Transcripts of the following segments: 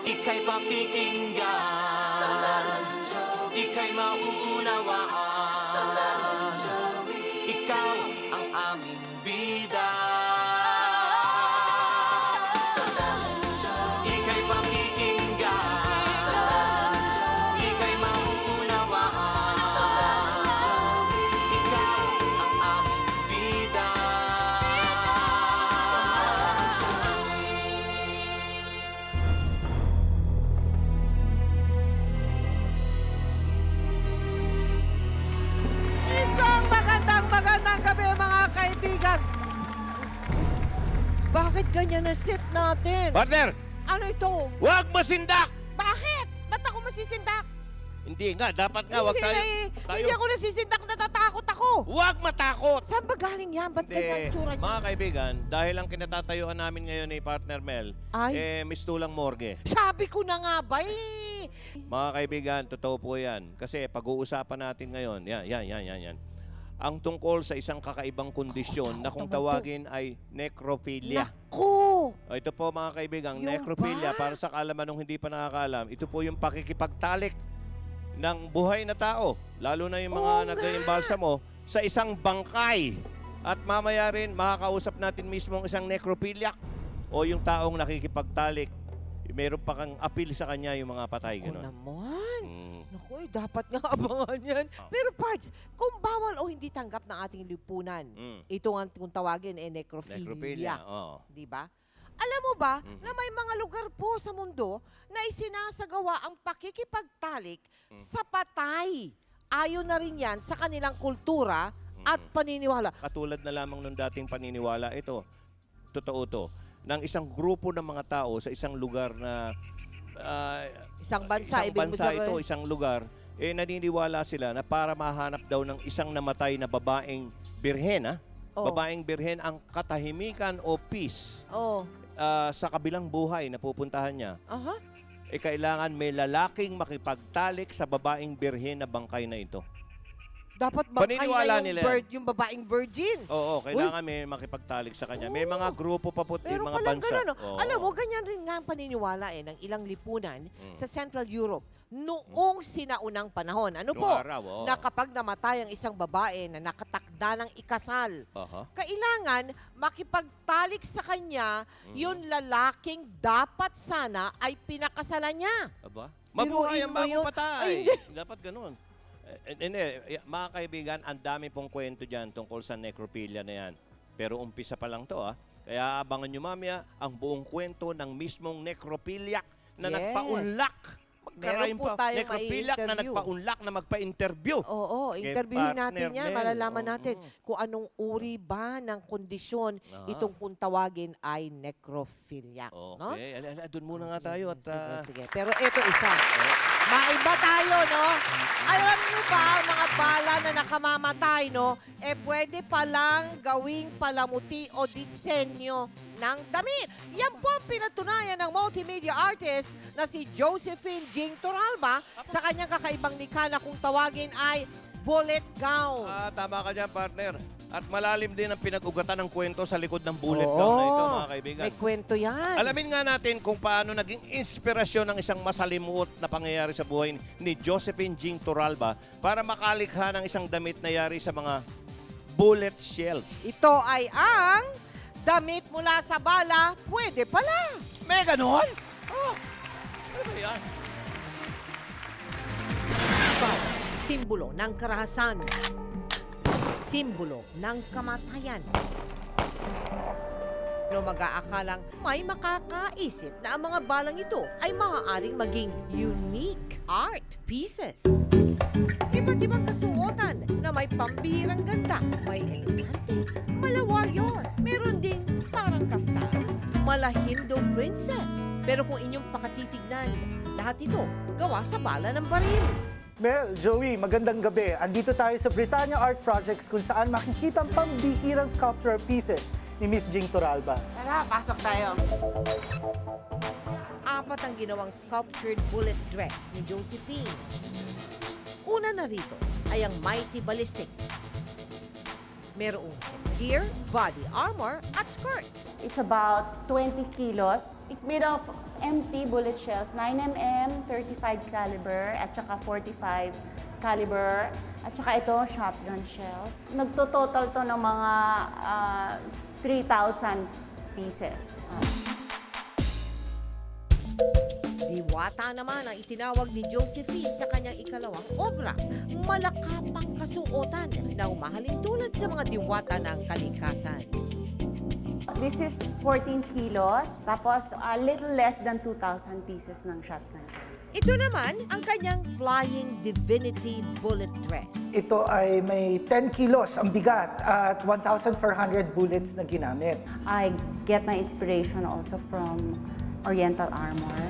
Ika'y pakikinggan, ika'y mauunawaan, ikaw ang aming bida. Ika'y pakikinggan, ika'y mauunawaan, ikaw ang aming bida. Isang magandang gabi mga kaibigan. Bakit ganyan ang sit natin? Partner, Ano ito? huwag masindak! Bakit? Ba't ako masisindak? Hindi nga, dapat nga, huwag tayo. Hindi ako nasisindak, natatakot ako. Huwag matakot! Saan ba galing yan? Ba't ganyan ang tsura niya? Mga kaibigan, dahil ang kinatatayuan namin ngayon ni Partner Mel, Ay. mistulang morgue. Sabi ko na nga ba eh. Mga kaibigan, totoo po yan. Kasi pag-uusapan natin ngayon, yan. Ang tungkol sa isang kakaibang kondisyon na kung tawagin ay necrophilia. Naku! O, ito po mga kaibigan, Yung necrophilia, ba? para sa kaalaman ng hindi pa nakakaalam, ito po yung pakikipagtalik ng buhay na tao, lalo na yung Oo mga nag-iimbalsa mo, sa isang bangkay. At mamaya rin, makakausap natin mismo ang isang necrophiliac o yung taong nakikipagtalik. Meron pa kang appeal sa kanya yung mga patay. Ako Gano'n. naman. Mm. Naku, dapat nga abangan yan. Ah. Pero Pards, kung bawal o hindi tanggap ng ating lipunan, Mm. ito nga kung tawagin necrophilia. Necrophilia, oo. Di ba? Alam mo ba Mhm. na may mga lugar po sa mundo na isinasagawa ang pakikipagtalik sa patay. Ayon na rin yan sa kanilang kultura at paniniwala. Katulad na lamang nung dating paniniwala, ito, totoo to, ng isang grupo ng mga tao sa isang lugar na Isang bansa, ibig mo sabihin. isang lugar, naniniwala sila na para mahanap daw ng isang namatay na babaeng birhen, Oh. babaeng birhen ang katahimikan o peace Oh. sa kabilang buhay na pupuntahan niya, Aha. kailangan may lalaking makipagtalik sa babaeng birhen na bangkay na ito. Dapat bangkay Paniniwala na nila yung babaeng virgin. Oo, kailangan may makipagtalik sa kanya. May mga grupo pa po, Pero mga palang bansa. gano'n, no? Oo. Alam mo, ganyan rin nga ang paniniwala ng ilang lipunan Mm. sa Central Europe noong sinaunang panahon. Ano Noong po? araw, oo. Na kapag namatay ang isang babae na nakatakda ng ikasal, Aha. kailangan makipagtalik sa kanya yung lalaking dapat sana ay pinakasalan niya. Aba? Mabuhay Biruin ang mo yun. bagong patay. Ay, hindi. Dapat ganun. Hindi, mga kaibigan, ang dami pong kwento dyan tungkol sa necrophilia na yan. Pero umpisa pa lang to, Kaya abangan nyo mamaya ang buong kwento ng mismong necrophiliac na Yes. nagpaunlak. Magkarayon po pa. tayong Necrophiliac na mai-interview. nagpaunlak na magpa-interview. Oo, Kay interviewin Partner natin yan. Mel. Malalaman Oo. natin kung anong uri ba ng kondisyon Ah. itong kung tawagin ay necrophilia. No? Okay, doon muna nga tayo. At, Sige. Pero ito isa. Maiba tayo, no? Alam niyo ba, mga bala na nakamamatay, no? Pwede palang gawing palamuti o disenyo ng damit. Yan po ang pinatunayan ng multimedia artist na si Josephine Jing Toralba sa kanyang kakaibang likha na kung tawagin ay bullet gown. tama ka dyan, partner. At malalim din ang pinag-ugatan ng kwento sa likod ng bullet gown na ito, mga kaibigan. May kwento yan. Alamin nga natin kung paano naging inspirasyon ng isang masalimuot na pangyayari sa buhay ni Josephine Jing Toralba para makalikha ng isang damit na yari sa mga bullet shells. Ito ay ang damit mula sa bala, pwede pala. May ganon? Oh, ano ba yan? Bow, simbolo ng karahasan. Simbolo ng kamatayan. No mag-aakalang may makakaisip na ang mga balang ito ay maaaring maging unique art pieces. Iba't ibang kasuotan na may pambihirang ganda, may elegante, mala warrior, meron ding parang kaftan, mala Hindu princess. Pero kung inyong pakatitignan, lahat ito gawa sa bala ng baril. Mel, Joey, magandang gabi. Andito tayo sa Britannia Art Projects kung saan makikita ang pambihirang sculptural pieces ni Miss Jing Toralba. Tara, pasok tayo. Apat ang ginawang sculptured bullet dress ni Josephine. Una na rito ay ang mighty ballistic. Merong gear, body armor at skirt. It's about 20 kilos. It's made of empty bullet shells, 9mm, 35 caliber, at saka 45 caliber, at saka ito, shotgun shells. Nagtototal to ng mga 3,000 pieces. Diwata naman ang itinawag ni Josephine sa kanyang ikalawang obra. Malakapang kasuotan na umahalin tulad sa mga diwata ng kalikasan. This is 14 kilos, tapos a little less than 2,000 pieces ng shotgun shells. Ito naman ang kanyang Flying Divinity Bullet Dress. Ito ay may 10 kilos ang bigat at 1,400 bullets na ginamit. I get my inspiration also from Oriental armor.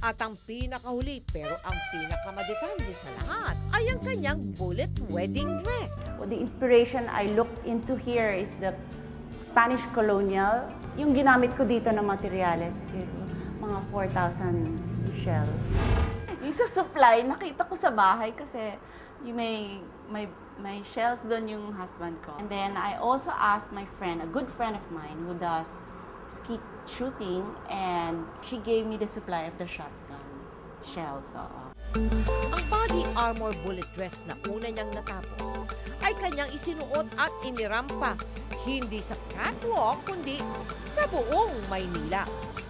At ang pinakahuli pero ang pinakamadetanye sa lahat ay ang kanyang bullet wedding dress. The inspiration I looked into here is the Spanish colonial. Yung ginamit ko dito na materyales, mga 4,000 shells. Yung sa supply, nakita ko sa bahay kasi yung may shells doon yung husband ko. And then I also asked my friend, a good friend of mine who does skeet shooting, and she gave me the supply of the shotguns, shells. Ang body armor bullet dress na una niyang natapos ay kanyang isinuot at inirampa hindi sa catwalk kundi sa buong Maynila.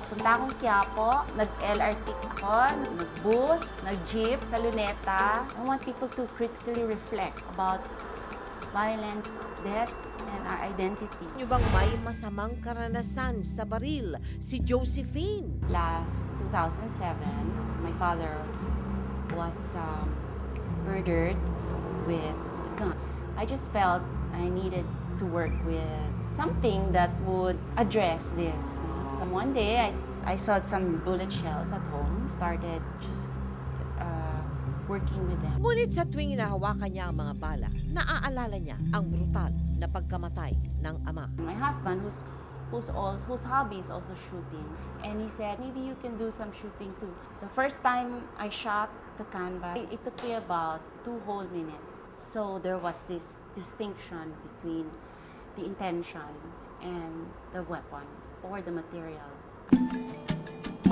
Punta akong Quiapo, nag-LRT ako, nag-bus, nag-jeep sa Luneta. I want people to critically reflect about violence, death, and our identity. Niyo bang may masamang karanasan sa baril si Josephine? Last 2007, my father was murdered with a gun. I just felt I needed to work with something that would address this. So one day, I saw some bullet shells at home, started just working with them. Ngunit sa tuwing inahawakan niya ang mga bala, naaalala niya ang brutal na pagkamatay ng ama. My husband, whose hobby is also shooting, and he said, maybe you can do some shooting too. The first time I shot the canvas, it took me about 2 whole minutes. So there was this distinction between the intention and the weapon or the material.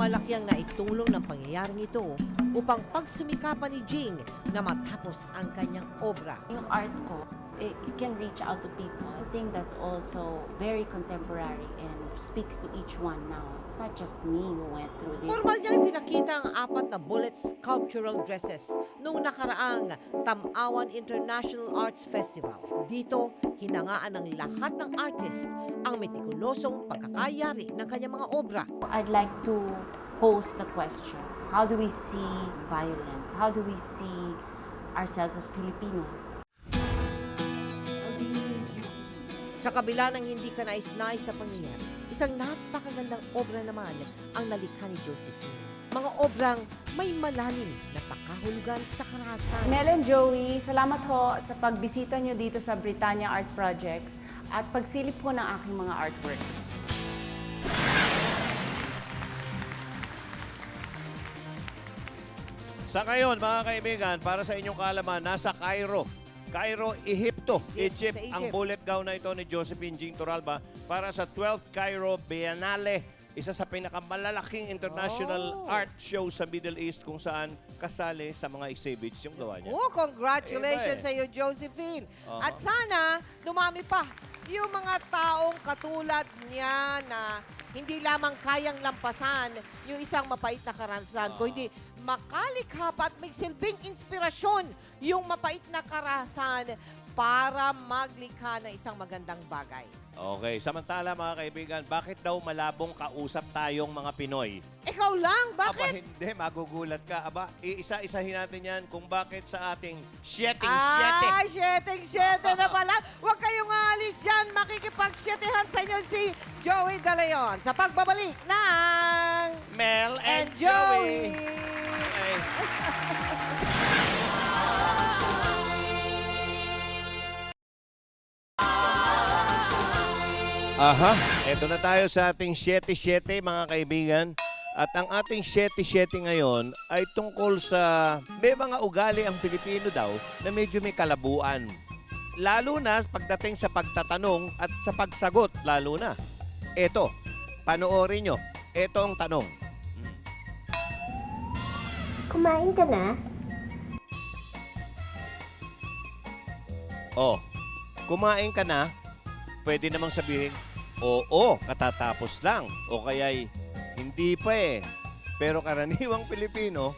Malaki ang naitulong ng pangyayaring ito upang pagsumikapan ni Jing na matapos ang kanyang obra. Yung art ko, it can reach out to people. I think that's also very contemporary and speaks to each one now. It's not just me who went through this. Formal niyang pinakita ang 4 na bullet sculptural dresses noong nakaraang Tamawan International Arts Festival. Dito, hinangaan ng lahat ng artist ang metikulosong pagkakayari ng kanyang mga obra. I'd like to pose the question, how do we see violence? How do we see ourselves as Filipinos? Sa kabila ng hindi ka nais-nais sa pangyayari, isang napakagandang obra naman ang nalikha ni Josephine. Mga obrang may malalim na pakahulugan sa karahasan. Mel and Joey, salamat ho sa pagbisita nyo dito sa Britannia Art Projects at pagsilip po ng aking mga artwork. Sa ngayon, mga kaibigan, para sa inyong kaalaman, nasa Cairo, Ehipto, Egypt, Egypt. ang bullet gown na ito ni Josephine Jing Turalba para sa 12th Cairo Biennale, isa sa pinakamalalaking international art show sa Middle East kung saan kasali sa mga exhibits yung gawa niya. Oh, congratulations Iba sa iyo, Josephine. Oo. At sana, dumami pa yung mga taong katulad niya na hindi lamang kayang lampasan yung isang mapait na karanasan, kundi makalikha pa at may silbing inspirasyon yung mapait na karanasan para maglikha ng isang magandang bagay. Okay, samantala mga kaibigan, bakit daw malabong kausap tayong mga Pinoy? Ikaw lang, Aba, bakit? hindi. Magugulat ka. Aba, iisa-isahin natin yan kung bakit sa ating siyeteng Ah, siyeteng na pala. Huwag kayong aalis dyan. Makikipag-syetehan sa inyo si Joey De Leon sa pagbabalik ng Mel and Joey. Okay. Aha, eto na tayo sa ating 7-7 mga kaibigan. At ang ating 7-7 ngayon ay tungkol sa may mga ugali ang Pilipino daw na medyo may kalabuan. lalo na pagdating sa pagtatanong at sa pagsagot, lalo na. Eto, panoorin nyo. Eto ang tanong. Kumain ka na? Oh, kumain ka na? Pwede namang sabihin, oo, katatapos lang. O kaya'y, hindi pa eh. Pero karaniwang Pilipino,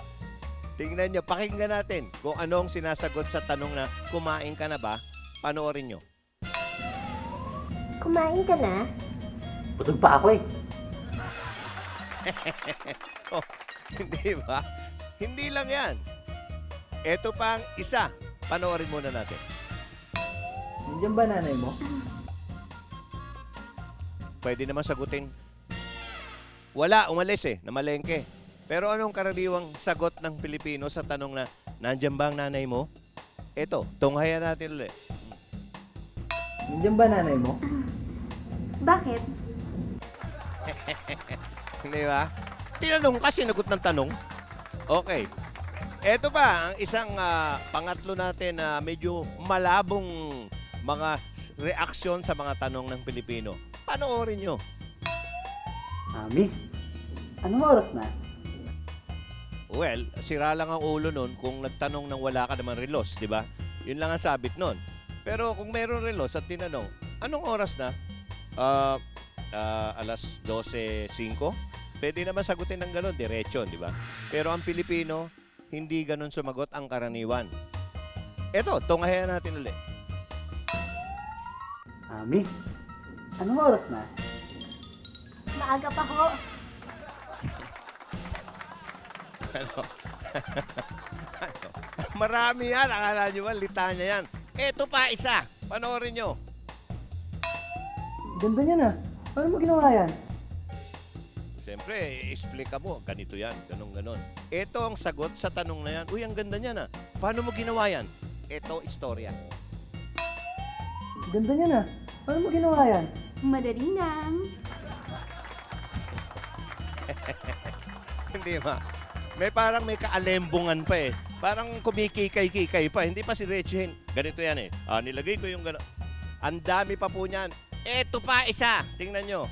tingnan nyo, pakinggan natin kung anong sinasagot sa tanong na, kumain ka na ba? Panoorin nyo. Kumain ka na? Busog pa ako eh. Oh, hindi ba? Hindi lang yan. Ito pang isa. Panoorin muna natin. Nandiyan ba nanay mo? Pwede naman sagutin, wala, umalis eh, namalengke. Pero anong karaniwang sagot ng Pilipino sa tanong na, nandiyan ba ang nanay mo? Ito, tunghayan natin ulit. Nandiyan ba nanay mo? Bakit? Hindi ba? Tinanong ka, sinagot ng tanong. Okay. Ito ba, ang isang pangatlo natin na medyo malabong mga reaksyon sa mga tanong ng Pilipino. Panoorin nyo. Miss, anong oras na? Well, sira lang ang ulo nun kung nagtanong nang wala ka naman relos, di ba? Yun lang ang sabit nun. Pero kung meron relos at tinanong, anong oras na? Alas 12:05? Pwede naman sagutin ng gano'n, diretsyon, di ba? Pero ang Pilipino, hindi gano'n sumagot ang karaniwan. Eto, tunghayan natin ulit. Miss, anong oras na? Maaga pa ho. Ano? Ano? Marami yan. Akala nyo ba, litanya yan. Eto pa, isa. Panoorin nyo. Ganda niya na. Paano mo ginawa yan? Siyempre, explica mo. Ganito yan. Ganon. Ito ang sagot sa tanong na yan. Uy, ang ganda niya na. Paano mo ginawa yan? Ito, istorya. Ganda niya na. Paano mo ginawa yan? Madali lang. Hindi ba? May kaalembungan pa eh. Parang kumikikay-kikay pa. Hindi pa si Rechen. Ganito yan eh. Nilagay ko yung gano'n. Ang dami pa po niyan. Eto pa, isa. Tingnan nyo.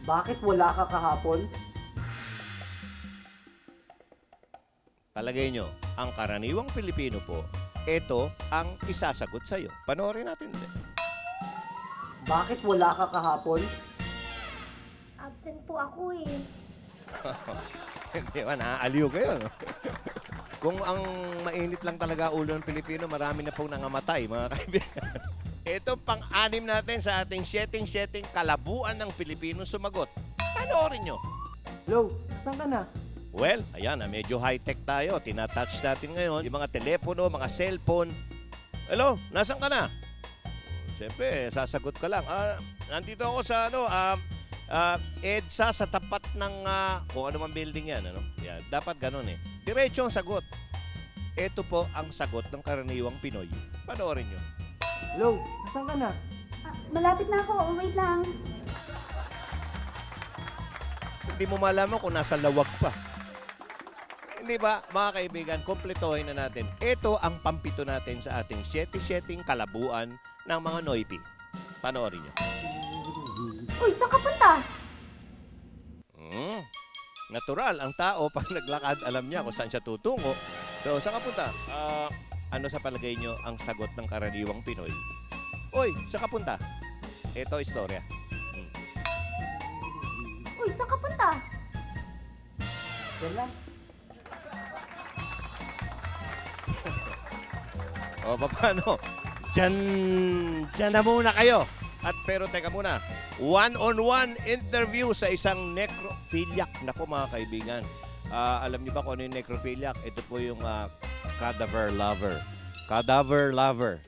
Bakit wala ka kahapon? Palagay nyo, ang karaniwang Pilipino po, ito ang isasagot sa'yo. Panoorin natin ulit. Bakit wala ka kahapon? Absent po ako eh. Hindi ba, naaaliw kayo, no? Kung ang mainit lang talaga ulo ng Pilipino, marami na pong nangamatay, mga kaibigan. Ito pang-anim natin sa ating setting kalabuan ng Pilipino sumagot. Panoorin nyo. Hello, saan ka na? Well, ayan, medyo high-tech tayo. Tinatouch natin ngayon yung mga telepono, mga cellphone. Hello, nasan ka na? Siyempre, sasagot ka lang. Nandito ako sa EDSA sa tapat ng kung ano man building yan. Ano? Yan, dapat ganun eh. Diretso ang sagot. Ito po ang sagot ng karaniwang Pinoy. Panoorin nyo. Hello, saan ka na? Malapit na ako. Wait lang. Hindi mo malaman kung nasa lawag pa. Hindi ba, mga kaibigan, kompletohin na natin. Ito ang pampito natin sa ating setting kalabuan ng mga Noypi. Panoorin nyo. Uy, saan ka punta? Natural, ang tao, pag naglakad, alam niya kung saan siya tutungo. So, saan ka punta? Ano sa palagay nyo ang sagot ng karaniwang Pinoy? Uy, saan ka punta? Ito, istorya. Uy, saan ka punta? Yan lang. O, paano? Diyan na muna kayo. Pero teka muna, one-on-one interview sa isang necrophiliac. Naku mga kaibigan, alam niyo ba kung ano yung necrophiliac? Ito po yung cadaver lover. Cadaver lover.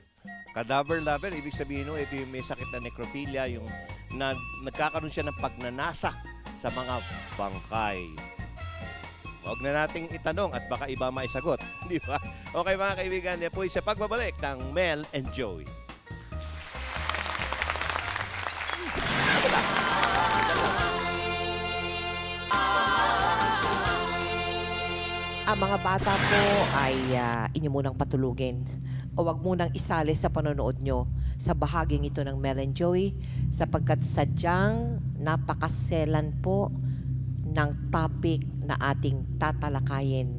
Cadaver lover, ibig sabihin ito yung may sakit na necrophilia, yung nagkakaroon siya ng pagnanasa sa mga bangkay. Huwag na nating itanong at baka iba maisagot. Di ba? Okay mga kaibigan, yan po sa pagbabalik ng Mel and Joey. Ang mga bata po ay inyo munang patulugin. o wag munang isali sa panonood nyo sa bahaging ito ng Mel and Joey sapagkat sadyang napakaselan po ng topic na ating tatalakayin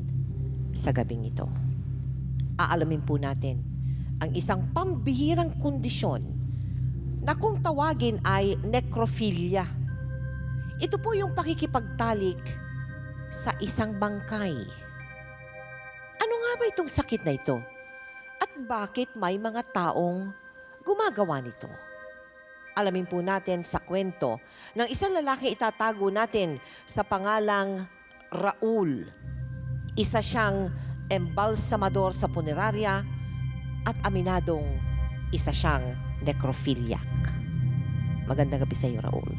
sa gabing ito. Aalamin po natin ang isang pambihirang kondisyon na kung tawagin ay necrophilia. Ito po yung pakikipagtalik sa isang bangkay. Ano nga ba itong sakit na ito? At bakit may mga taong gumagawa nito? Alamin po natin sa kwento ng isang lalaking itatago natin sa pangalang Raul. Isa siyang embalsamador sa punerarya at aminadong isa siyang necrophiliac. Magandang gabi sa iyo, Raul.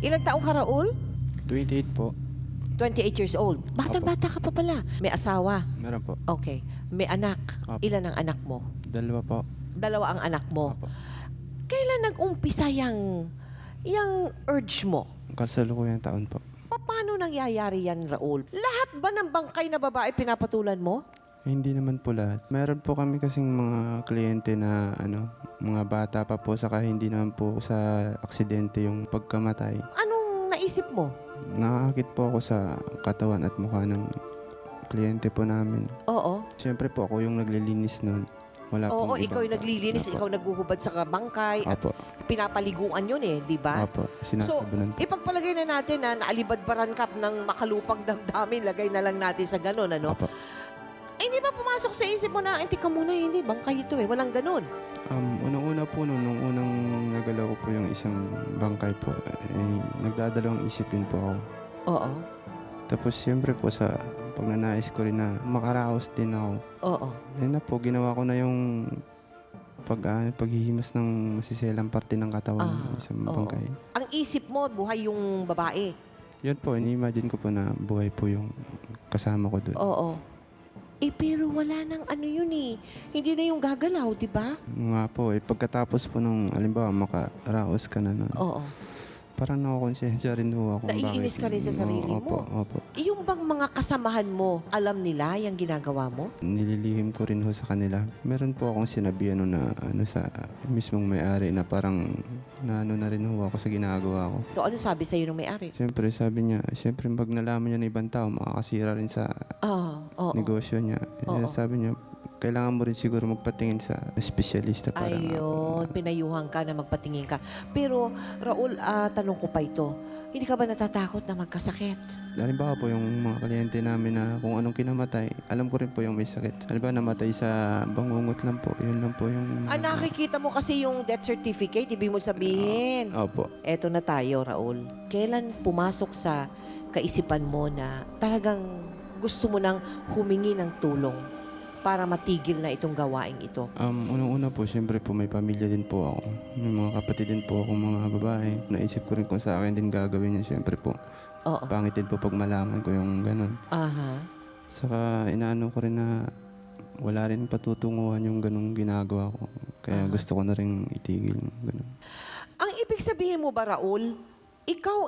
Ilang taong ka, Raul? 28 po. 28 years old. Bata-bata ka pa pala. May asawa. Meron po. Okay. May anak. Opo. Ilan ang anak mo? 2 po. 2 ang anak mo. Opo. Kailan nag-umpisa yung urge mo? Kasalukuyang taon po. Paano nangyayari yan, Raul? Lahat ba ng bangkay na babae pinapatulan mo? Hindi naman po lahat. Meron po kami kasing mga kliyente na mga bata pa po saka hindi naman po sa aksidente yung pagkamatay. Anong naisip mo? Nakakakit po ako sa katawan at mukha ng kliyente po namin. Oo. Siyempre po ako yung naglilinis nun. Wala Oo, pong ikaw yung ibang- naglilinis, Opo. ikaw naghuhubad sa bangkay at Opo. pinapaliguan yun di ba? Opo. So, Sinasabunan po. ipagpalagay na natin na naalibadbaran ka ng makalupang damdamin, lagay na lang natin sa ganun, Opo. Ay, hindi ba pumasok sa isip mo na, teka muna, hindi, bangkay ito walang ganun. Unang-una po nung unang nagalaw ko po yung isang bangkay po, nagdadalawang isip din po ako. Oo, Tapos siyempre po sa pagnanais ko rin na makaraos din ako. oo. Ayun na po, ginawa ko na yung paghihimas ng masiselang parte ng katawan ng isang oo. bangkay. Ang isip mo, buhay yung babae. Yun po, ini-imagine ko po na buhay po yung kasama ko doon. Oo. Pero wala nang yun Hindi na yung gagalaw, di ba? Nga po, pagkatapos po nung, alimbawa, makaraos ka na nun, Oo. parang nakakonsensya rin ho ako. kung Naiinis bakit- ka rin sa sarili Opo, mo. opo. Yung bang mga kasamahan mo, alam nila yung ginagawa mo? Nililihim ko rin ho sa kanila. Meron po akong sinabihan na sa mismong may-ari na parang na rin ho ako sa ginagawa ko. So, ano sabi sa'yo ng may-ari? Siyempre, sabi niya, siyempre, pag nalaman niya na ibang tao, makakasira rin sa Oo. negosyo niya. Oo. Sabi niya, kailangan mo rin siguro magpatingin sa espesyalista para Ayun, pinayuhan ka na magpatingin ka. Pero, Raul, tanong ko pa ito. Hindi ka ba natatakot na magkasakit? Halimbawa po yung mga kliyente namin na kung anong kinamatay, alam ko rin po yung may sakit. Halimbawa namatay sa bangungot lang po. Yun lang po yung... Nakikita mo kasi yung death certificate, ibig mo sabihin. Opo. Eto na tayo, Raul. Kailan pumasok sa kaisipan mo na talagang gusto mo nang humingi ng tulong para matigil na itong gawaing ito? Unang-una po, siyempre po may pamilya din po ako. May mga kapatid din po akong mga babae. Naisip ko rin kung sa akin din gagawin yun. Siyempre po, Oo. pangit din po pag malaman ko yung ganun. Aha. Saka inaano ko rin na wala rin patutunguhan yung ganung ginagawa ko. Kaya gusto ko na rin itigil yung ganun. Ang ibig sabihin mo ba, Raul, ikaw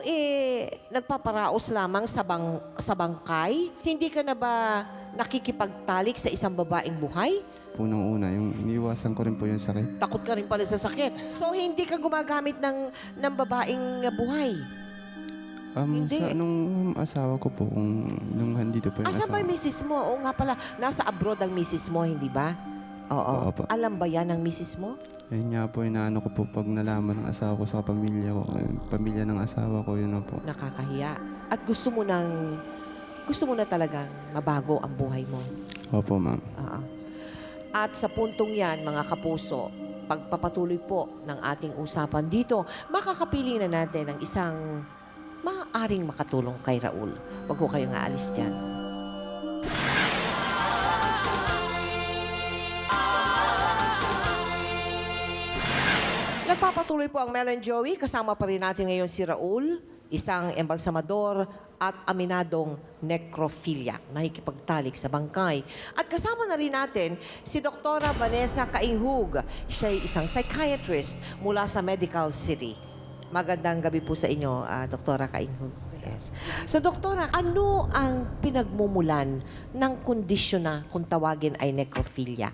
nagpaparaos lamang sa bangkay? Hindi ka na ba nakikipagtalik sa isang babaeng buhay? Unang-una, yung iniiwasan ko rin po yung sakit. Takot ka rin pala sa sakit. So, hindi ka gumagamit ng babaeng buhay? Hindi. Sa nung asawa ko po, nung handito po yung Asa ba asawa. yung misis mo? Oo nga pala, nasa abroad ang misis mo, hindi ba? Oo. Opo. Alam ba yan ng misis mo? Ayun nga po, inaano ko po pag nalaman ng asawa ko sa pamilya ko, pamilya ng asawa ko, yun na po. Nakakahiya. At gusto mo na talagang mabago ang buhay mo. Opo, ma'am. Oo. At sa puntong yan, mga kapuso, pagpapatuloy po ng ating usapan dito, makakapiling na natin ang isang maaaring makatulong kay Raul. Huwag ko kayong aalis dyan. Nagpapatuloy po ang Mel and Joey. Kasama pa rin natin ngayon si Raul, isang embalsamador at aminadong necrophiliac, nakikipagtalik sa bangkay. At kasama na rin natin si Dr. Vanessa Cainhug. Siya ay isang psychiatrist mula sa Medical City. Magandang gabi po sa inyo, Dr. Cainhug. Yes. So, Doktora, ano ang pinagmumulan ng kondisyon na kung tawagin ay necrophilia?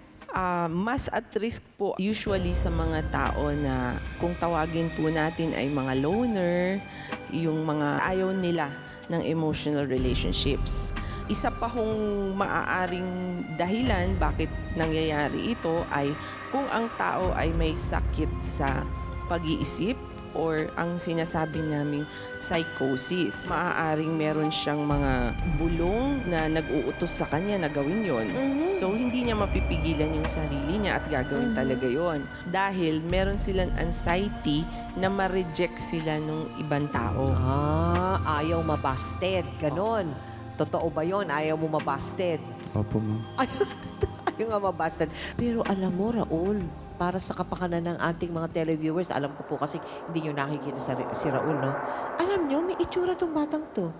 Mas at risk po usually sa mga tao na kung tawagin po natin ay mga loner, yung mga ayaw nila ng emotional relationships. Isa pa hong maaaring dahilan bakit nangyayari ito ay kung ang tao ay may sakit sa pag-iisip or ang sinasabi naming psychosis. Maaaring meron siyang mga bulong na nag-uutos sa kanya na gawin yon. So, hindi niya mapipigilan yung sarili niya at gagawin talaga yon. Dahil meron silang anxiety na ma-reject sila ng ibang tao. Ayaw mabasted. Ganon. Totoo ba yon? Ayaw mo mabasted? Opo, ma'am. Ayaw nga mabasted. Pero alam mo, Raul, para sa kapakanan ng ating mga televiewers, alam ko po kasi hindi nyo nakikita si Raul, no? Alam nyo, may itsura tong batang to.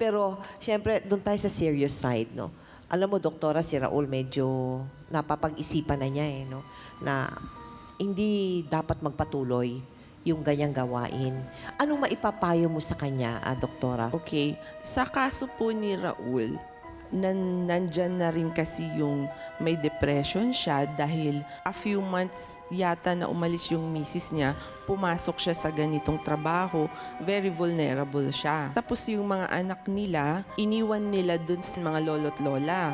Pero, syempre, doon tayo sa serious side, no? Alam mo, doktora, si Raul medyo napapag-isipan na niya, no? Na hindi dapat magpatuloy yung ganyang gawain. Anong maipapayo mo sa kanya, doktora? Okay, sa kaso po ni Raul, nandyan na rin kasi yung may depression siya dahil a few months yata na umalis yung misis niya, pumasok siya sa ganitong trabaho, very vulnerable siya. Tapos yung mga anak nila, iniwan nila dun sa mga lolo't lola.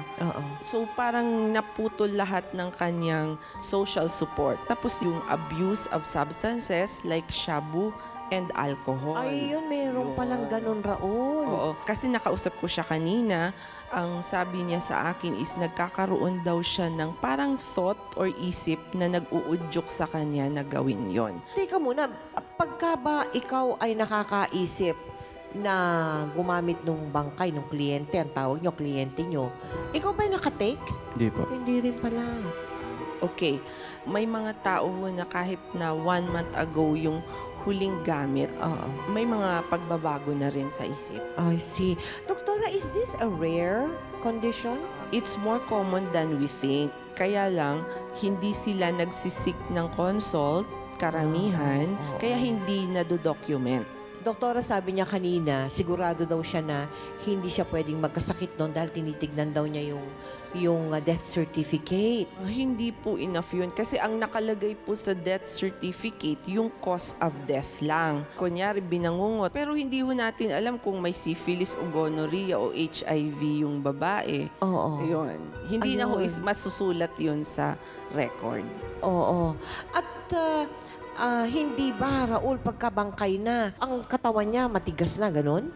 So parang naputol lahat ng kanyang social support. Tapos yung abuse of substances like shabu and alcohol. Ay, yun, meron palang ganun, Raul. Oo. Kasi nakausap ko siya kanina, ang sabi niya sa akin is nagkakaroon daw siya ng parang thought or isip na nag-uudyok sa kanya na gawin yon. Teka muna, pagka ba ikaw ay nakakaisip na gumamit ng bangkay ng kliyente, ang tawag nyo, kliyente nyo, ikaw ba'y nakatake? Hindi po. Hindi rin pala. Okay, may mga tao na kahit na 1 month ago yung huling gamit, may mga pagbabago na rin sa isip. I see. Doktora, is this a rare condition? It's more common than we think. Kaya lang, hindi sila nagsisik ng consult, karamihan, kaya hindi nado-document. Doktora, sabi niya kanina, sigurado daw siya na hindi siya pwedeng magkasakit doon dahil tinitignan daw niya yung death certificate. Hindi po enough yun. Kasi ang nakalagay po sa death certificate, yung cause of death lang. Kunyari, binangungot. Pero hindi ho natin alam kung may syphilis o gonorrhea o HIV yung babae. Oo. Yun. Hindi na ho Ayun. masusulat yun sa record. Oo. At hindi ba, Raul, pagkabangkay na, ang katawan niya matigas na, ganun?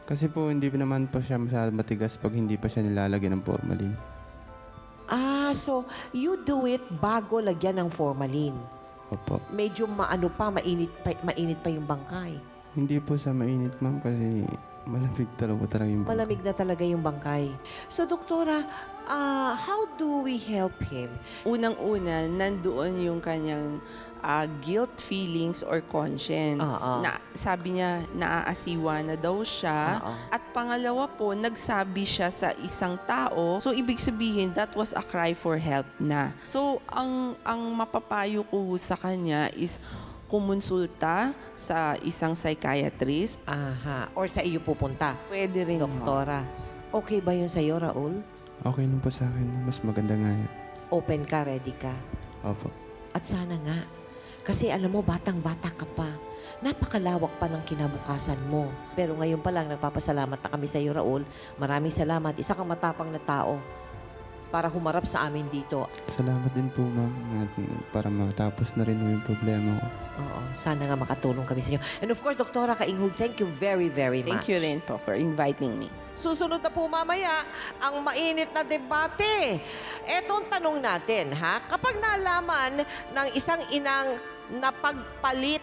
Kasi po, hindi naman po siya masyadong matigas pag hindi pa siya nilalagyan ng formalin. So you do it bago lagyan ng formalin. Opo. Medyo mainit pa yung bangkay. Hindi po sa mainit, ma'am, kasi malamig talaga yung bangkay. Malamig na talaga yung bangkay. So, doktora, how do we help him? Unang-una, nandoon yung kanyang guilt feelings or conscience. Na, sabi niya, naaasiwa na daw siya. At pangalawa po, nagsabi siya sa isang tao. So, ibig sabihin, that was a cry for help na. So, ang mapapayo ko sa kanya is kumonsulta sa isang psychiatrist. Or sa iyo pupunta. Pwede rin. Doktora, okay ba yun sa'yo, Raul? Okay lang po sa akin. Mas maganda nga yan. Open ka, ready ka? Opo. At sana nga. Kasi alam mo, batang-bata ka pa. Napakalawak pa ng kinabukasan mo. Pero ngayon pa lang, nagpapasalamat na kami sa iyo, Raul. Maraming salamat. Isa kang matapang na tao para humarap sa amin dito. Salamat din po, ma'am, para matapos na rin yung problema ko. Oo, sana nga makatulong kami sa inyo. And of course, Doktora Kainghug, thank you very, very much. Thank you rin po for inviting me. Susunod na po mamaya ang mainit na debate. Etong tanong natin, ha? Kapag nalaman ng isang inang napagpalit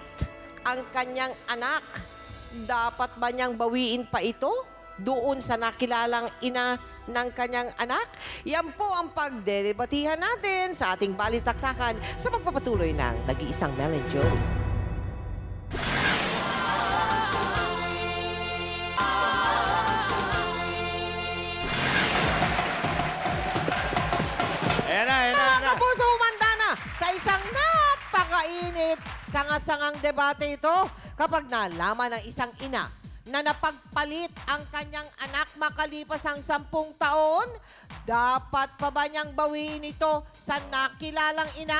ang kanyang anak, dapat ba niyang bawiin pa ito doon sa nakilalang ina ng kanyang anak? Yan po ang pagdedebatihan natin sa ating balitaktakan sa pagpapatuloy ng Nag-iisang Mel and Joe. Mga kapuso, humanda na sa isang napakainit, sanga-sangang debate ito kapag nalaman ng isang ina na napagpalit ang kanyang anak makalipas ang 10 taon? Dapat pa ba niyang bawiin ito sa nakilalang ina?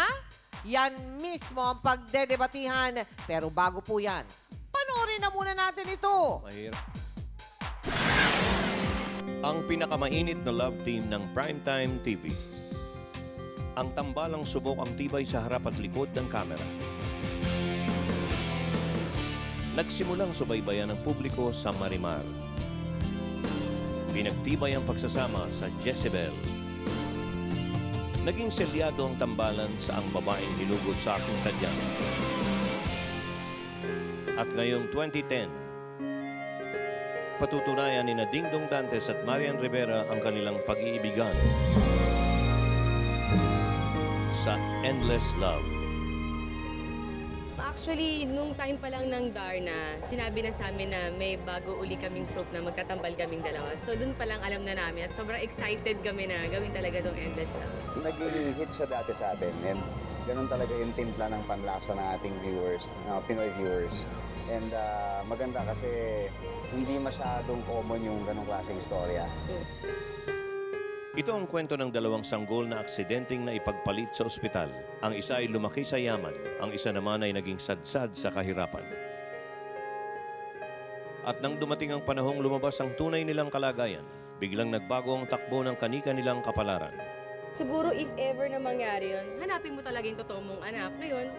Yan mismo ang pagdedebatihan. Pero bago po yan, panoorin na muna natin ito. Mahirap. Ang pinakamainit na love team ng Primetime TV. Ang tambalang subok ang tibay sa harap at likod ng kamera. Nagsimulang subaybayan ng publiko sa Marimar. Pinagtibay ang pagsasama sa Jezebel. Naging selyado ang tambalan sa ang babaeng hinugod sa aking tadyang. At ngayong 2010, patutunayan ni Dingdong Dantes at Marian Rivera ang kanilang pag-iibigan sa Endless Love. Actually, nung time pa lang ng Darna, sinabi na sa amin na may bago uli kaming soap na magtatambal kaming dalawa. So dun pa lang alam na namin at sobrang excited kami na gawin talaga tong Endless Love. Naging hit siya dati sa atin and ganun talaga yung timpla ng panlasa ng ating viewers, Pinoy viewers. And maganda kasi hindi masyadong common yung ganong klaseng istorya. Ito ang kwento ng dalawang sanggol na aksidenteng na ipagpalit sa ospital. Ang isa ay lumaki sa yaman, ang isa naman ay naging sadsad sa kahirapan. At nang dumating ang panahong lumabas ang tunay nilang kalagayan, biglang nagbago ang takbo ng kanika nilang kapalaran. Siguro if ever na mangyari yun, hanapin mo talaga yung totoo mong anak. Ngayon,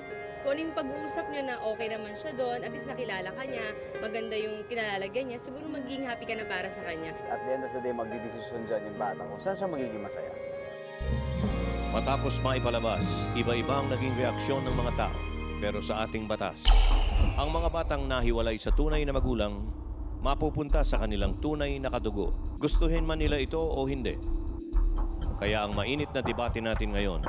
kung ano yung pag-uusap niya na okay naman siya doon, at least nakilala ka niya, maganda yung kinalalagyan niya, siguro magiging happy ka na para sa kanya. At the end of the day, magdidesisyon dyan yung bata kung saan siya magiging masaya. Matapos maipalabas, iba-iba ang naging reaksyon ng mga tao. Pero sa ating batas, ang mga batang nahiwalay sa tunay na magulang, mapupunta sa kanilang tunay na kadugo. Gustuhin man nila ito o hindi. Kaya ang mainit na debate natin ngayon,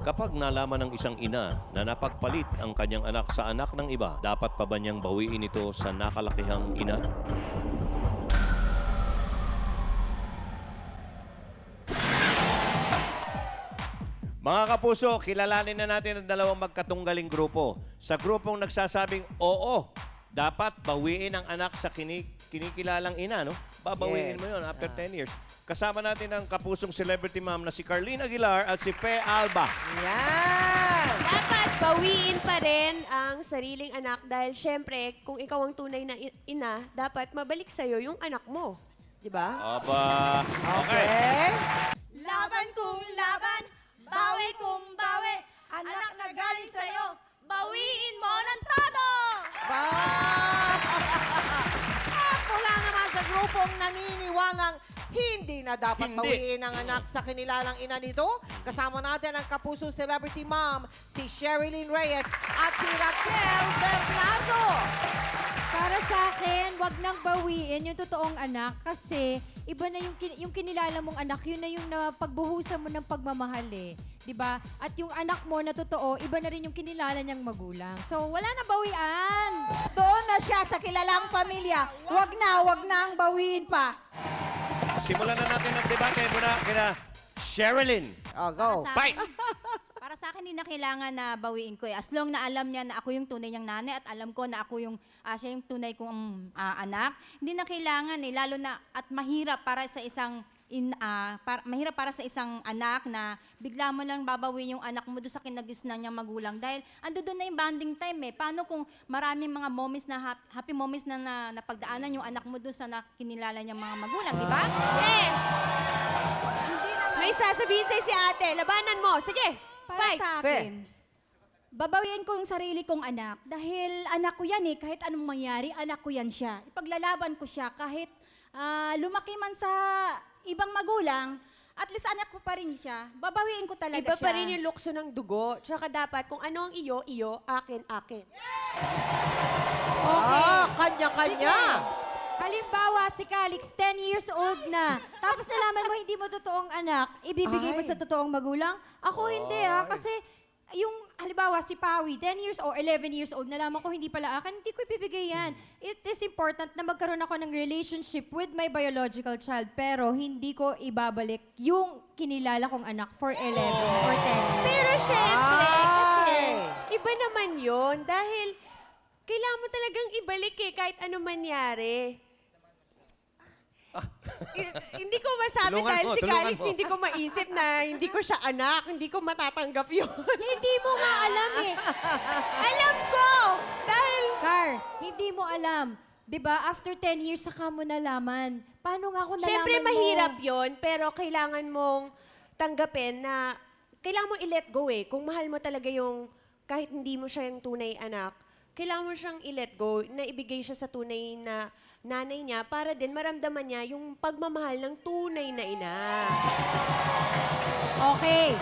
kapag nalaman ng isang ina na napagpalit ang kanyang anak sa anak ng iba, dapat pa ba niyang bawiin ito sa nakalakihang ina? Mga kapuso, kilalanin na natin ang dalawang magkatunggaling grupo. Sa grupong nagsasabing, oo, dapat bawiin ang anak sa kinikilalang ina, no? Babawiin mo yun after 10 years. Kasama natin ang kapusong celebrity mom na si Carlene Aguilar at si Fe Alba. Yan! Dapat bawiin pa rin ang sariling anak dahil syempre, kung ikaw ang tunay na ina, dapat mabalik sa'yo yung anak mo. Di ba? Aba, okay. Laban kung laban, bawi kung bawi, anak na galing sa'yo, bawiin mo ng todo! At mula naman sa grupong naniniwalang hindi na dapat Hindi. bawiin ang anak sa kinilalang ina nito. Kasama natin ang kapuso celebrity mom, si Sherilyn Reyes at si Raquel Bernardo. Para sa akin, wag nang bawiin yung totoong anak kasi iba na yung kinilala mong anak, yun na yung pagbuhusan mo ng pagmamahal eh. 'Di ba? At yung anak mo na totoo, iba na rin yung kinilala niyang magulang. So, wala na bawian. Doon na siya sa kilalang pamilya. Wag na ang bawiin pa. Simulan na natin ang debate muna kina Sherilyn. Oh, go. Fight! Para sa akin, hindi na kailangan na bawiin ko. As long na alam niya na ako yung tunay niyang nanay at alam ko na ako yung, siya yung tunay kong anak, hindi na kailangan eh. Lalo na at mahirap para sa isang mahirap para sa isang anak na bigla mo lang babawin yung anak mo doon sa kinagisnan niyang magulang dahil ando doon na yung bonding time eh. Paano kung maraming mga moments na happy moments na napagdaanan yung anak mo doon sa kinilala niyang mga magulang, di ba? Yes! May sasabihin sa'yo si ate. Labanan mo. Sige, Para fight. sa akin, babawiin ko yung sarili kong anak dahil anak ko yan eh. Kahit anong mangyari, anak ko yan siya. Ipaglalaban ko siya kahit lumaki man sa ibang magulang, at least anak ko pa rin siya. Babawiin ko talaga Iba siya. pa rin yung lukso ng dugo. Tsaka dapat kung ano ang iyo, akin. Okay. Kanya-kanya. Halimbawa, si Calix, 10 years old na. Tapos nalaman mo hindi mo totoong anak, ibibigay mo Ay. sa totoong magulang? Ako hindi kasi yung halimbawa si Pawi, 10 years or 11 years old, nalaman ko hindi pala akin, hindi ko ibibigay yan. It is important na magkaroon ako ng relationship with my biological child, pero hindi ko ibabalik yung kinilala kong anak for 11 or 10 years. Pero syempre, kasi Ay. iba naman yun dahil kailangan mo talagang ibalik kahit ano mangyari. Hindi ko masabi Tulungan dahil mo, si tulungan Calix, mo. hindi ko maisip na hindi ko siya anak, hindi ko matatanggap yun. Hindi mo nga alam eh. Alam ko! Dahil Car, hindi mo alam. 'Di ba? After 10 years, saka mo nalaman. Paano nga kung nalaman syempre mo? mahirap yon, pero kailangan mong tanggapin na kailangan mo i-let go Kung mahal mo talaga yung, kahit hindi mo siya yung tunay anak, kailangan mo siyang i-let go, na ibigay siya sa tunay na nanay niya para din maramdaman niya yung pagmamahal ng tunay na ina. Okay.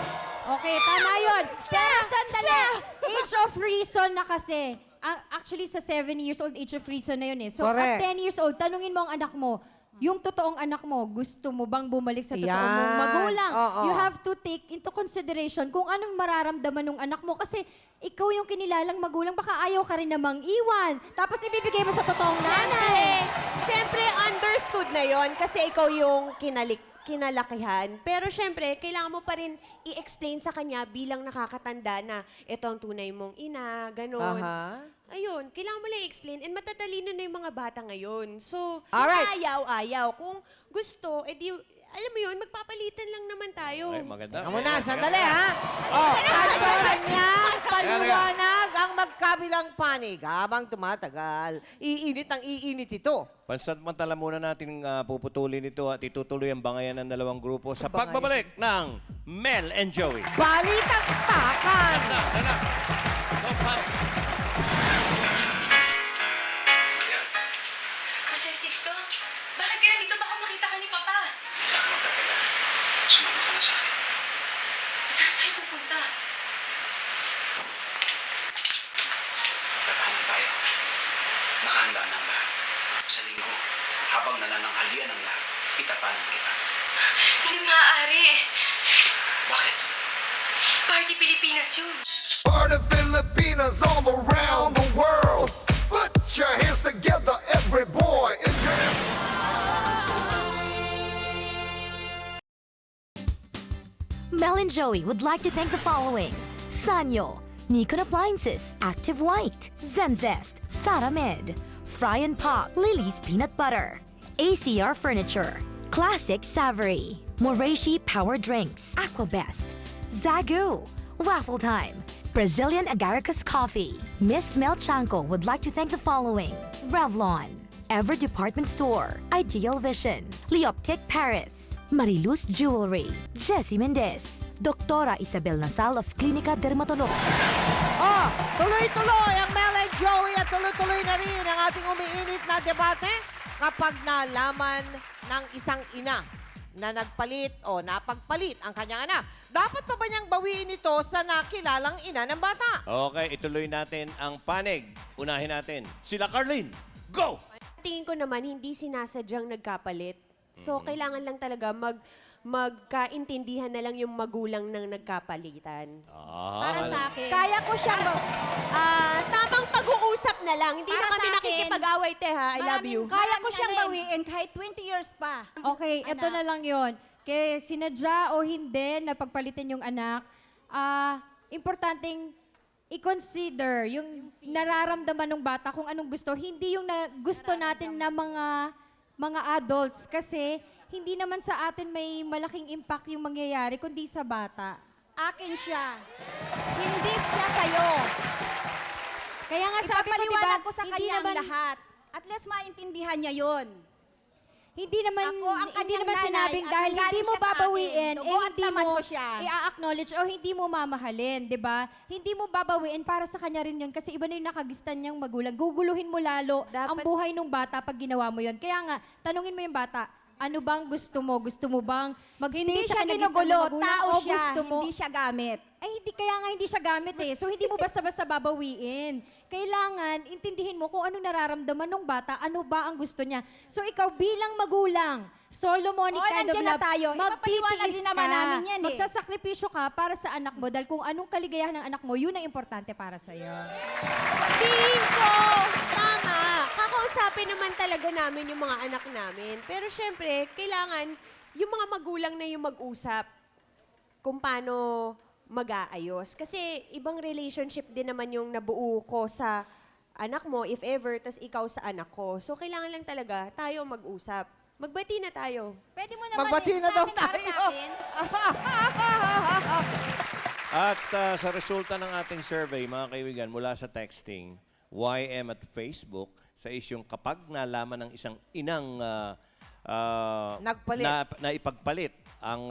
Okay, tama yun. Pero sandali. Age of reason na kasi. Actually, sa 7 years old, age of reason na yun eh. So, Correct. at 10 years old, tanungin mo ang anak mo, yung totoong anak mo, gusto mo bang bumalik sa totoong mong Yan. magulang? Oo. You have to take into consideration kung anong mararamdaman ng anak mo. Kasi ikaw yung kinilalang magulang, baka ayaw ka rin namang iwan. Tapos ibibigay mo sa totoong nanay. Siyempre, understood na yon kasi ikaw yung kinalakihan. Pero siyempre, kailangan mo pa rin i-explain sa kanya bilang nakakatanda na ito ang tunay mong ina, ganun. Aha. Ayun, kailangan mo lang i-explain. And matatalino na yung mga bata ngayon. So, Alright. kung ayaw. Kung gusto, edi, alam mo yun, magpapalitan lang naman tayo. Ay, maganda. Amo na, sandali ha. Oh, at niya, paliwanag ang magkabilang panig. Habang tumatagal, iinit ito. Pansamantala muna natin puputulin ito at itutuloy ang bangayan ng dalawang grupo sa pagbabalik ng Mel and Joey. Balitang takan! Mr. Sixto, bakit ka nandito? Baka makita ka ni Papa. Sumama ka na sa akin. Saan tayo pupunta? Tatahanan tayo. Nakahanda na ang lahat. Sa linggo, habang nanananghalian ang lahat, itapanan kita. Hindi maaari. Bakit? Party Pilipinas yun. Party Filipinas all around the world. Put your hands together, every boy and girl. Mel and Joey would like to thank the following: Sanyo, Nikon Appliances, Active White, Zenzest, Saramed, Fry and Pop, Lily's Peanut Butter, ACR Furniture, Classic Savory, Moreishi Power Drinks, Aquabest, Zagu, Waffle Time, Brazilian Agaricus Coffee. Miss Mel Chanco would like to thank the following: Revlon, Ever Department Store, Ideal Vision, Leoptic Paris, Mariluz Jewelry, Jessie Mendez, Doktora Isabel Nasal of Klinika Dermatolog. Oh, tuloy-tuloy ang Mel and Joey at tuloy-tuloy na rin ang ating umiinit na debate kapag nalaman ng isang ina na nagpalit o napagpalit ang kanyang anak. Dapat pa ba niyang bawiin ito sa nakilalang ina ng bata? Okay, ituloy natin ang panig. Unahin natin. Sila Carlene, go! Tingin ko naman, hindi sinasadyang nagkapalit. So, kailangan lang talaga magkaintindihan na lang yung magulang ng nagkapalitan. Para sa akin. Kaya ko siyang Tamang pag-uusap na lang. Hindi Para na kami sa akin, nakikipag-away, ha. I love you. Kaya ko siyang bawiin kahit 20 years pa. Okay, ito na lang yon. Kaya sinadya o hindi na pagpalitan yung anak, importanteng i-consider yung nararamdaman ng bata kung anong gusto. Hindi yung gusto natin na mga adults kasi hindi naman sa atin may malaking impact yung mangyayari kundi sa bata. Akin siya. Hindi siya sa'yo. Kaya nga sabi ko, diba, Ipapaliwanag ko sa hindi kanya ang naman, lahat. At least maintindihan niya yon. hindi naman, Ako ang hindi kanyang naman nanay sinabing at dahil nanggaling hindi mo siya sa akin. babawiin, Dugo at hindi laman mo ko siya. i-acknowledge o hindi mo mamahalin, di ba? Hindi mo babawiin para sa kanya rin yun kasi iba na yung nakagistan niyang magulang. Guguluhin mo lalo ang buhay ng bata pag ginawa mo yun. Kaya nga, tanungin mo yung bata, ano bang gusto mo? Gusto mo bang magstay Hindi sa siya kinagistan ng ginugulo. magulang Tao o siya. gusto mo? Hindi siya gamit. Ay, hindi, kaya nga hindi siya gamit eh. So, hindi mo basta-basta babawiin. Kailangan, intindihin mo kung ano nararamdaman ng bata, ano ba ang gusto niya. So, ikaw bilang magulang, Solomonic Oo, kind of nandiyan na love, tayo. Ipapaliwanag din naman namin yan eh. Magsasakripisyo ka para sa anak mo dahil kung anong kaligayahan ng anak mo, yun ang importante para sa'yo. Tingin ko, tama. Kakausapin naman talaga namin yung mga anak namin. Pero syempre, kailangan yung mga magulang na yung mag-usap kung paano mag-aayos. Kasi ibang relationship din naman yung nabuo ko sa anak mo, if ever, tas ikaw sa anak ko. So, kailangan lang talaga tayo mag-usap. Magbati na tayo. Pwede mo naman Magbati na daw tayo. At sa resulta ng ating survey, mga kaibigan, mula sa texting, YM at Facebook, sa isyong kapag nalaman ng isang inang Nagpalit. na ipagpalit ang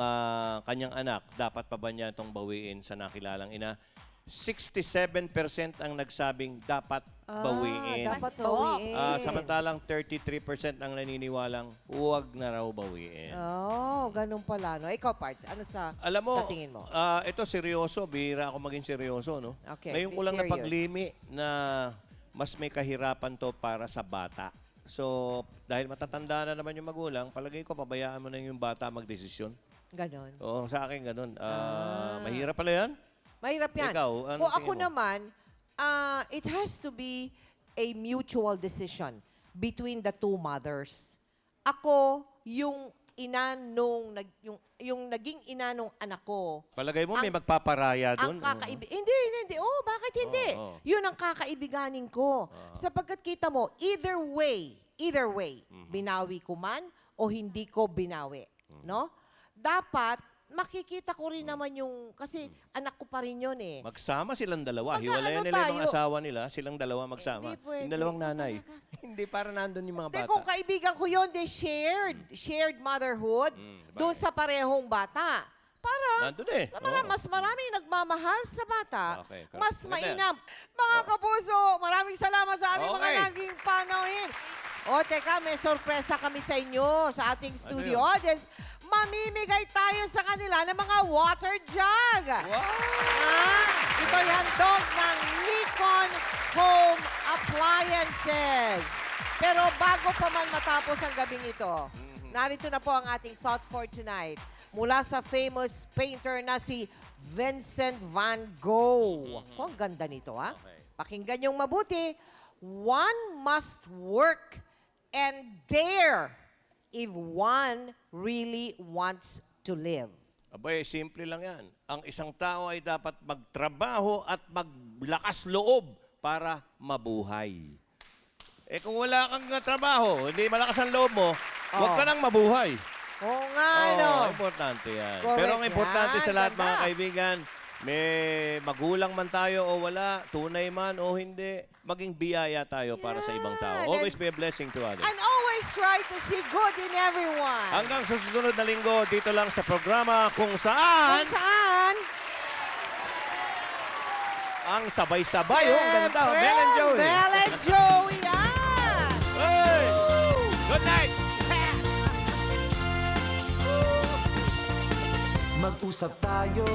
kanyang anak, dapat pa ba niya itong bawiin sa nakilalang ina? 67% ang nagsabing dapat bawiin. Dapat bawiin. Samantalang 33% ang naniniwalang huwag na raw bawiin. Oh, ganun pala. No? Ikaw, Parts, ano sa tingin mo? Ito seryoso. Bihira ako maging seryoso. No? Okay, Ngayon ko be lang serious. napaglimi na mas may kahirapan to para sa bata. So, dahil matatanda na naman yung magulang, palagay ko, pabayaan mo na yung bata magdesisyon. Ganon. Oo, sa akin ganun. Mahirap pala yan? Mahirap yan. Ikaw, anong Kung ako tingin mo? naman, it has to be a mutual decision between the two mothers. Ako, yung ina nung, yung naging ina nung anak ko, Palagay mo may magpaparaya ang doon? Hindi. Oh, bakit hindi? Oo. Yun ang kakaibiganin ko. Sapagkat kita mo, either way, binawi ko man o hindi ko binawi. No? Dapat, makikita ko rin naman yung, kasi anak ko pa rin yun eh. Magsama silang dalawa. Magkaano Hiwalayan nila yung mga tayo? asawa nila. Silang dalawa magsama. Hindi pwede. Yung dalawang nanay. Hindi, para nandun yung mga Hindi, bata. kung kaibigan ko yun, they shared motherhood doon sa parehong bata. Para Nandun eh. mas maraming nagmamahal sa bata, Okay, correct. mas Maganda. mainam. Mga kapuso, maraming salamat sa ating mga Okay. naging panauhin. O, teka, may sorpresa kami sa inyo, sa ating studio yun? audience. Mamimigay tayo sa kanila ng mga water jug. Ito yung handog ng Nikon Home Appliances. Pero bago pa man matapos ang gabing ito, narito na po ang ating thought for tonight. Mula sa famous painter na si Vincent van Gogh. Ang ganda nito, ha? Pakinggan yung mabuti. One must work and dare if one really wants to live. Abay, simple lang yan. Ang isang tao ay dapat magtrabaho at maglakas loob para mabuhay. Eh kung wala kang trabaho, hindi malakas ang loob mo, huwag ka nang mabuhay. Oo nga, no? Importante yan. Correct Pero ang importante yan. sa lahat, mga Ganda. kaibigan, may magulang man tayo o wala, tunay man o hindi, maging biyaya tayo para sa ibang tao. Yan. Always be a blessing to others. And always try to see good in everyone. Hanggang sa susunod na linggo, dito lang sa programa kung saan Kung saan? ang sabay-sabay. Oh, ang ganda. Siyempre, Mel and Joey. Mel and Joey, yan! Hey! Good night! Mag-usap tayo,